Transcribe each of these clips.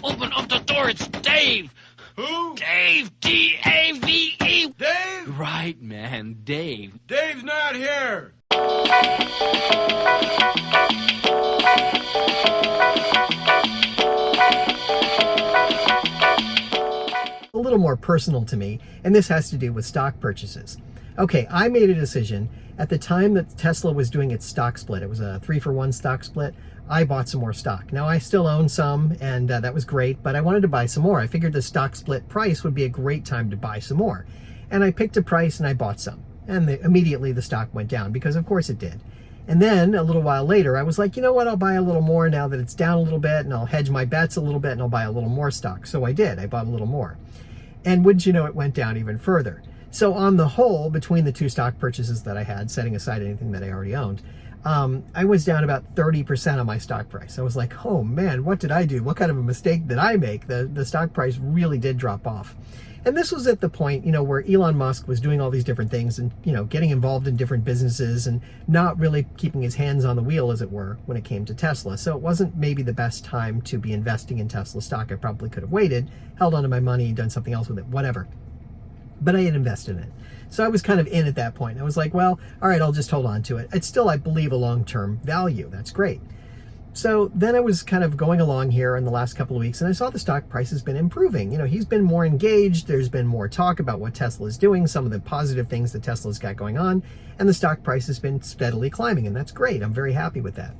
Open up the door, it's Dave! Who? Dave! D-A-V-E! Dave? Right, man, Dave. Dave's not here. A little more personal to me, and this has to do with stock purchases. Okay, I made a decision at the time that Tesla was doing its stock split. It was a 3-for-1 stock split. I bought some more stock. Now, I still own some, and that was great, but I wanted to buy some more. I figured the stock split price would be a great time to buy some more. And I picked a price and I bought some. And immediately the stock went down, because of course it did. And then a little while later, I was like, you know what, I'll buy a little more now that it's down a little bit, and I'll hedge my bets a little bit, and I'll buy a little more stock. So I did. I bought a little more. And wouldn't you know, it went down even further. So on the whole, between the two stock purchases that I had, setting aside anything that I already owned, I was down about 30% on my stock price. I was like, oh man, what did I do? What kind of a mistake did I make? The stock price really did drop off. And this was at the point, you know, where Elon Musk was doing all these different things and, you know, getting involved in different businesses and not really keeping his hands on the wheel, as it were, when it came to Tesla. So it wasn't maybe the best time to be investing in Tesla stock. I probably could have waited, held onto my money, done something else with it, whatever. But I had invested in it. So I was kind of in at that point. I was like, well, all right, I'll just hold on to it. It's still, I believe, a long-term value. That's great. So then I was kind of going along here in the last couple of weeks, and I saw the stock price has been improving. You know, he's been more engaged. There's been more talk about what Tesla is doing, some of the positive things that Tesla's got going on, and the stock price has been steadily climbing, and that's great. I'm very happy with that.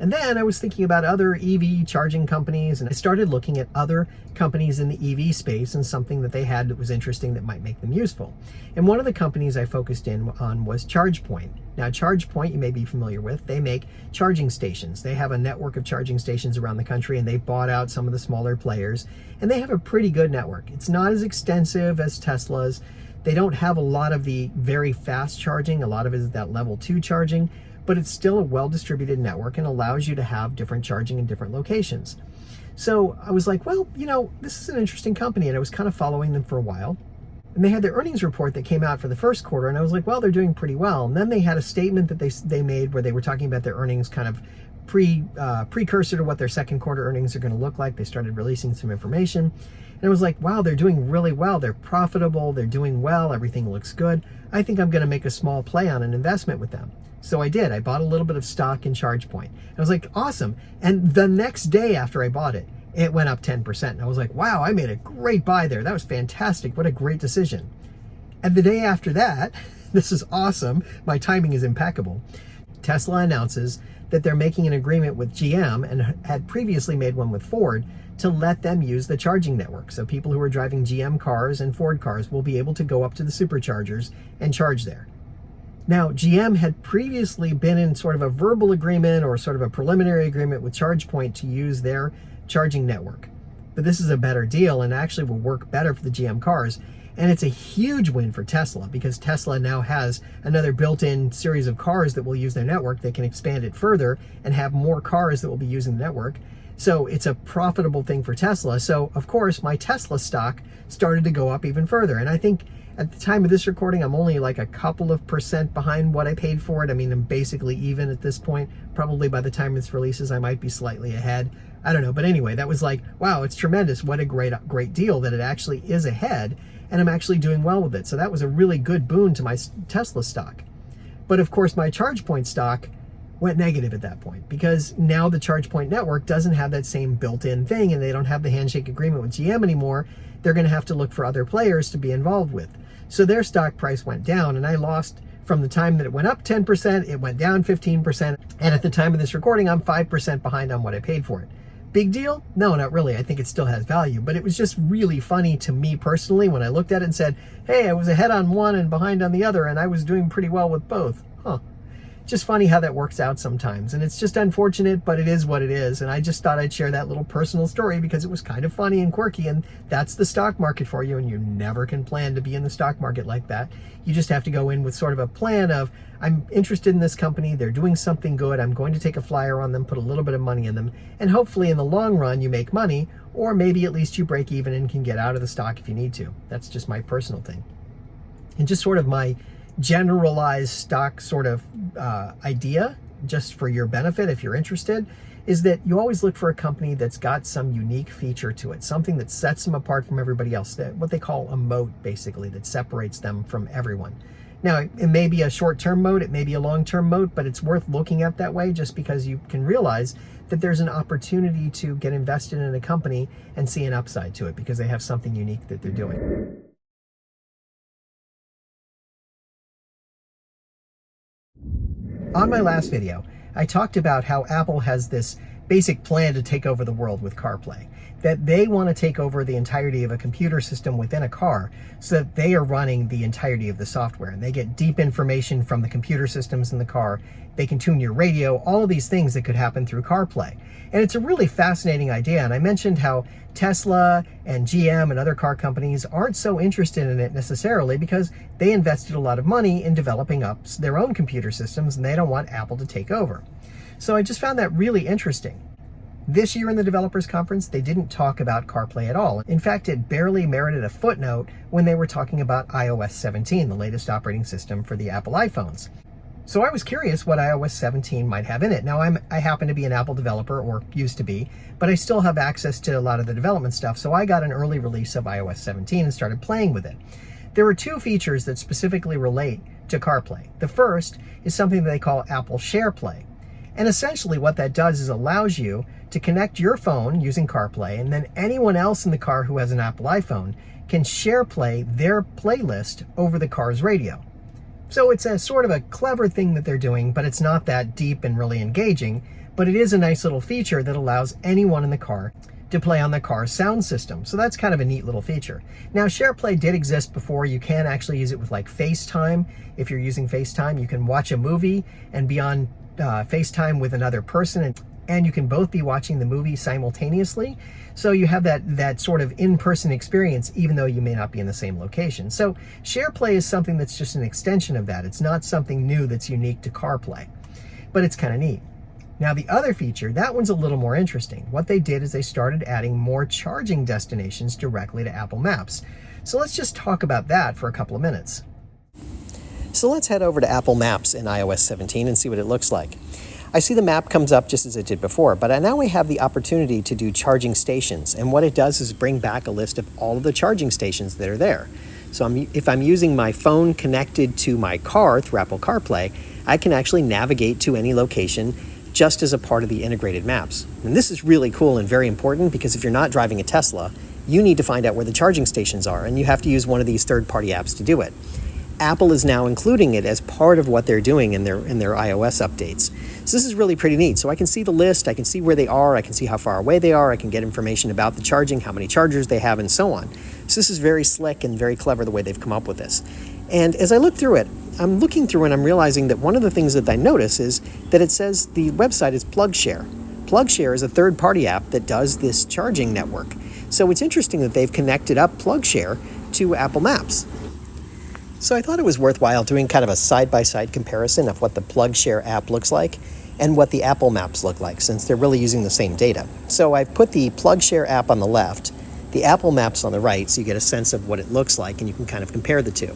And then I was thinking about other EV charging companies, and I started looking at other companies in the EV space and something that they had that was interesting that might make them useful. And one of the companies I focused in on was ChargePoint. Now, ChargePoint, you may be familiar with, they make charging stations. They have a network of charging stations around the country, and they bought out some of the smaller players, and they have a pretty good network. It's not as extensive as Tesla's. They don't have a lot of the very fast charging. A lot of it is that level 2 charging, but it's still a well-distributed network and allows you to have different charging in different locations. So I was like, well, you know, this is an interesting company, and I was kind of following them for a while. And they had their earnings report that came out for the first quarter, and I was like, well, they're doing pretty well. And then they had a statement that they made where they were talking about their earnings kind of precursor to what their second quarter earnings are going to look like. They started releasing some information. And I was like, wow, they're doing really well. They're profitable. They're doing well. Everything looks good. I think I'm going to make a small play on an investment with them. So I did. I bought a little bit of stock in ChargePoint. I was like, awesome. And the next day after I bought it, it went up 10%. And I was like, wow, I made a great buy there. That was fantastic. What a great decision. And the day after that, this is awesome. My timing is impeccable. Tesla announces that they're making an agreement with GM and had previously made one with Ford to let them use the charging network. So people who are driving GM cars and Ford cars will be able to go up to the superchargers and charge there. Now, GM had previously been in sort of a verbal agreement or sort of a preliminary agreement with ChargePoint to use their charging network. But this is a better deal and actually will work better for the GM cars. And it's a huge win for Tesla, because Tesla now has another built-in series of cars that will use their network. They can expand it further and have more cars that will be using the network. So it's a profitable thing for Tesla. So, of course, my Tesla stock started to go up even further. And I think at the time of this recording, I'm only like a couple of percent behind what I paid for it. I mean, I'm basically even at this point. Probably by the time this releases, I might be slightly ahead. I don't know. But anyway, that was like, wow, it's tremendous. What a great deal that it actually is ahead, and I'm actually doing well with it. So that was a really good boon to my Tesla stock. But of course, my ChargePoint stock went negative at that point, because now the ChargePoint network doesn't have that same built-in thing, and they don't have the handshake agreement with GM anymore. They're going to have to look for other players to be involved with. So their stock price went down, and I lost from the time that it went up 10%, it went down 15. And at the time of this recording, I'm 5% behind on what I paid for it. Big deal? No, not really. I think it still has value, but it was just really funny to me personally when I looked at it and said, hey, I was ahead on one and behind on the other, and I was doing pretty well with both. Huh. Just funny how that works out sometimes. And it's just unfortunate, but it is what it is. And I just thought I'd share that little personal story because it was kind of funny and quirky. And that's the stock market for you. And you never can plan to be in the stock market like that. You just have to go in with sort of a plan of, I'm interested in this company. They're doing something good. I'm going to take a flyer on them, put a little bit of money in them. And hopefully in the long run, you make money, or maybe at least you break even and can get out of the stock if you need to. That's just my personal thing. And just sort of my generalized stock sort of idea, just for your benefit if you're interested, is that you always look for a company that's got some unique feature to it, something that sets them apart from everybody else, what they call a moat, basically, that separates them from everyone. Now, it may be a short-term moat, it may be a long-term moat, but it's worth looking at that way just because you can realize that there's an opportunity to get invested in a company and see an upside to it because they have something unique that they're doing. On my last video, I talked about how Apple has this basic plan to take over the world with CarPlay, that they want to take over the entirety of a computer system within a car so that they are running the entirety of the software, and they get deep information from the computer systems in the car. They can tune your radio, all of these things that could happen through CarPlay. And it's a really fascinating idea, and I mentioned how Tesla and GM and other car companies aren't so interested in it necessarily because they invested a lot of money in developing up their own computer systems, and they don't want Apple to take over. So I just found that really interesting. This year in the Developers Conference, they didn't talk about CarPlay at all. In fact, it barely merited a footnote when they were talking about iOS 17, the latest operating system for the Apple iPhones. So I was curious what iOS 17 might have in it. Now, I happen to be an Apple developer, or used to be, but I still have access to a lot of the development stuff, so I got an early release of iOS 17 and started playing with it. There are two features that specifically relate to CarPlay. The first is something that they call Apple SharePlay. And essentially what that does is allows you to connect your phone using CarPlay, and then anyone else in the car who has an Apple iPhone can SharePlay their playlist over the car's radio. So it's a sort of a clever thing that they're doing, but it's not that deep and really engaging, but it is a nice little feature that allows anyone in the car to play on the car's sound system. So that's kind of a neat little feature. Now, SharePlay did exist before. You can actually use it with like FaceTime. If you're using FaceTime, you can watch a movie and be on FaceTime with another person, and you can both be watching the movie simultaneously. So you have that sort of in-person experience, even though you may not be in the same location. So SharePlay is something that's just an extension of that. It's not something new that's unique to CarPlay, but it's kind of neat. Now, the other feature, that one's a little more interesting. What they did is they started adding more charging destinations directly to Apple Maps. So let's just talk about that for a couple of minutes. So let's head over to Apple Maps in iOS 17 and see what it looks like. I see the map comes up just as it did before, but now we have the opportunity to do charging stations. And what it does is bring back a list of all of the charging stations that are there. So if I'm using my phone connected to my car through Apple CarPlay, I can actually navigate to any location just as a part of the integrated maps. And this is really cool and very important because if you're not driving a Tesla, you need to find out where the charging stations are, and you have to use one of these third-party apps to do it. Apple is now including it as part of what they're doing in their iOS updates. So this is really pretty neat. So I can see the list, I can see where they are, I can see how far away they are, I can get information about the charging, how many chargers they have, and so on. So this is very slick and very clever the way they've come up with this. And as I look through it, I'm looking through and I'm realizing that one of the things that I notice is that it says the website is PlugShare. PlugShare is a third-party app that does this charging network. So it's interesting that they've connected up PlugShare to Apple Maps. So I thought it was worthwhile doing kind of a side-by-side comparison of what the PlugShare app looks like and what the Apple Maps look like, since they're really using the same data. So I put the PlugShare app on the left, the Apple Maps on the right, so you get a sense of what it looks like and you can kind of compare the two.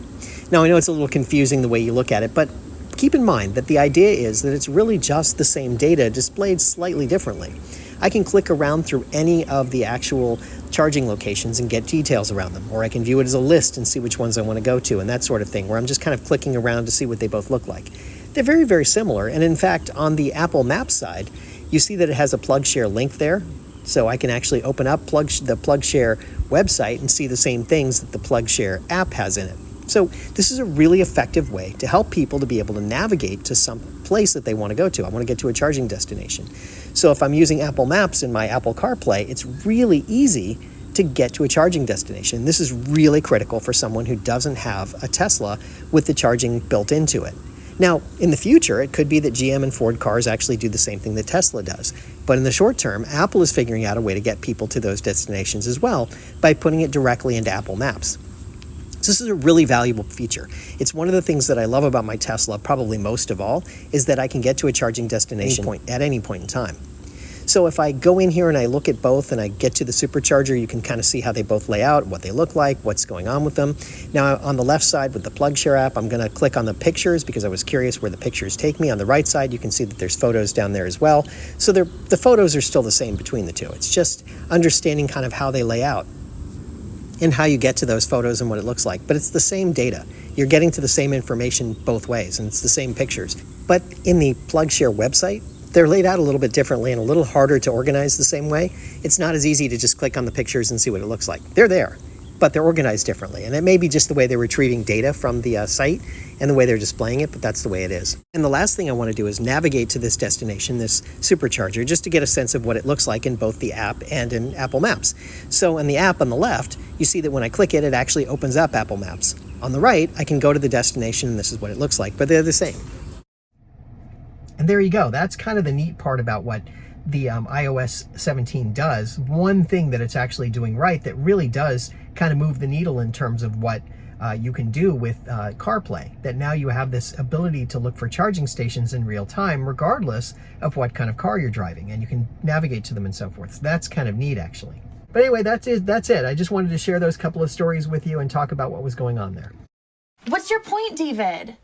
Now, I know it's a little confusing the way you look at it, but keep in mind that the idea is that it's really just the same data displayed slightly differently. I can click around through any of the actual charging locations and get details around them, or I can view it as a list and see which ones I want to go to and that sort of thing, where I'm just kind of clicking around to see what they both look like. They're very, very similar, and in fact, on the Apple Maps side, you see that it has a PlugShare link there, so I can actually open up the PlugShare website and see the same things that the PlugShare app has in it. So this is a really effective way to help people to be able to navigate to some place that they want to go to. I want to get to a charging destination. So if I'm using Apple Maps in my Apple CarPlay, it's really easy to get to a charging destination. This is really critical for someone who doesn't have a Tesla with the charging built into it. Now, in the future, it could be that GM and Ford cars actually do the same thing that Tesla does. But in the short term, Apple is figuring out a way to get people to those destinations as well by putting it directly into Apple Maps. So this is a really valuable feature. It's one of the things that I love about my Tesla, probably most of all, is that I can get to a charging destination at any point in time. So So if I go in here and I look at both and I get to the supercharger, you can kind of see how they both lay out, what they look like, what's going on with them. Now on the left side with the PlugShare app, I'm going to click on the pictures because I was curious where the pictures take me. On the right side, you can see that there's photos down there as well. So the photos are still the same between the two. It's just understanding kind of how they lay out and how you get to those photos and what it looks like. But it's the same data. You're getting to the same information both ways, and it's the same pictures. But in the PlugShare website, they're laid out a little bit differently and a little harder to organize the same way. It's not as easy to just click on the pictures and see what it looks like. They're there, but they're organized differently. And it may be just the way they're retrieving data from the site and the way they're displaying it, but that's the way it is. And the last thing I want to do is navigate to this destination, this supercharger, just to get a sense of what it looks like in both the app and in Apple Maps. So in the app on the left, you see that when I click it, it actually opens up Apple Maps. On the right, I can go to the destination, and this is what it looks like, but they're the same. And there you go. That's kind of the neat part about what the iOS 17 does. One thing that it's actually doing right that really does kind of move the needle in terms of what you can do with CarPlay, that now you have this ability to look for charging stations in real time, regardless of what kind of car you're driving, and you can navigate to them and so forth. So that's kind of neat, actually. But anyway, that's it. I just wanted to share those couple of stories with you and talk about what was going on there. What's your point, David?